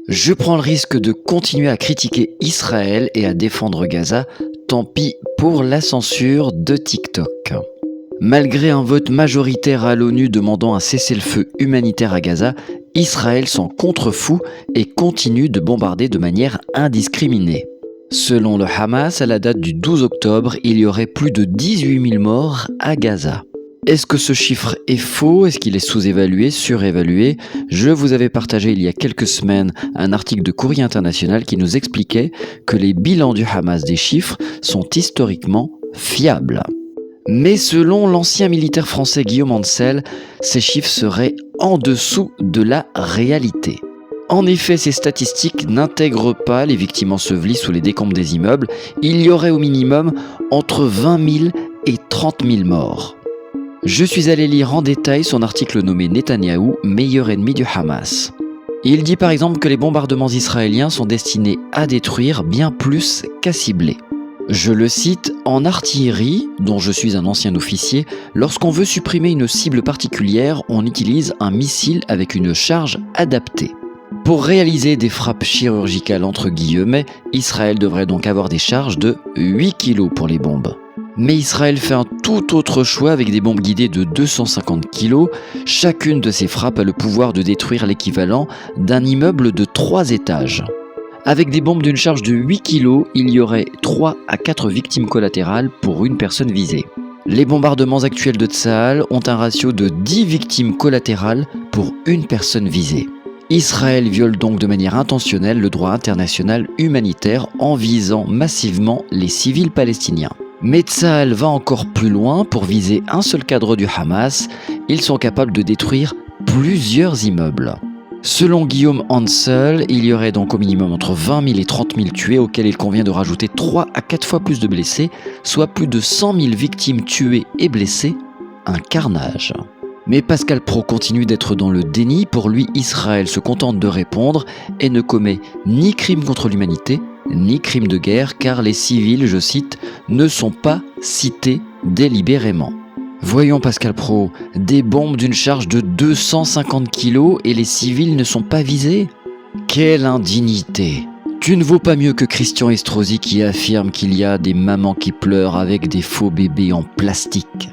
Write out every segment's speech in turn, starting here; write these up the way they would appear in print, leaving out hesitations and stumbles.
Je prends le risque de continuer à critiquer Israël et à défendre Gaza, tant pis pour la censure de TikTok. Malgré un vote majoritaire à l'ONU demandant un cessez-le-feu humanitaire à Gaza, Israël s'en contrefout et continue de bombarder de manière indiscriminée. Selon le Hamas, à la date du 12 octobre, il y aurait plus de 18 000 morts à Gaza. Est-ce que ce chiffre est faux? Est-ce qu'il est sous-évalué, surévalué? Je vous avais partagé il y a quelques semaines un article de Courrier International qui nous expliquait que les bilans du Hamas des chiffres sont historiquement fiables. Mais selon l'ancien militaire français Guillaume Ancel, ces chiffres seraient en dessous de la réalité. En effet, ces statistiques n'intègrent pas les victimes ensevelies sous les décombres des immeubles. Il y aurait au minimum entre 20 000 et 30 000 morts. Je suis allé lire en détail son article nommé Netanyahou, meilleur ennemi du Hamas. Il dit par exemple que les bombardements israéliens sont destinés à détruire bien plus qu'à cibler. Je le cite, en artillerie, dont je suis un ancien officier, lorsqu'on veut supprimer une cible particulière, on utilise un missile avec une charge adaptée. Pour réaliser des frappes chirurgicales entre guillemets, Israël devrait donc avoir des charges de 8 kg pour les bombes. Mais Israël fait un tout autre choix avec des bombes guidées de 250 kg. Chacune de ces frappes a le pouvoir de détruire l'équivalent d'un immeuble de 3 étages. Avec des bombes d'une charge de 8 kg, il y aurait 3 à 4 victimes collatérales pour une personne visée. Les bombardements actuels de Tsahal ont un ratio de 10 victimes collatérales pour une personne visée. Israël viole donc de manière intentionnelle le droit international humanitaire en visant massivement les civils palestiniens. Mais Tsahal va encore plus loin pour viser un seul cadre du Hamas. Ils sont capables de détruire plusieurs immeubles. Selon Guillaume Ancel, il y aurait donc au minimum entre 20 000 et 30 000 tués auxquels il convient de rajouter 3 à 4 fois plus de blessés, soit plus de 100 000 victimes tuées et blessées. Un carnage. Mais Pascal Praud continue d'être dans le déni. Pour lui, Israël se contente de répondre et ne commet ni crime contre l'humanité, ni crime de guerre, car les civils, je cite, ne sont pas cités délibérément. Voyons Pascal Praud, des bombes d'une charge de 250 kg et les civils ne sont pas visés? Quelle indignité! Tu ne vaux pas mieux que Christian Estrosi qui affirme qu'il y a des mamans qui pleurent avec des faux bébés en plastique.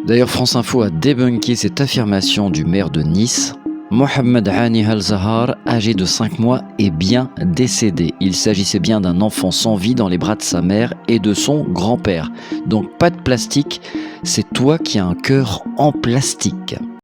D'ailleurs, France Info a débunké cette affirmation du maire de Nice. Mohamed Hani Al-Zahar, âgé de 5 mois, est bien décédé. Il s'agissait bien d'un enfant sans vie dans les bras de sa mère et de son grand-père. Donc pas de plastique, c'est toi qui as un cœur en plastique.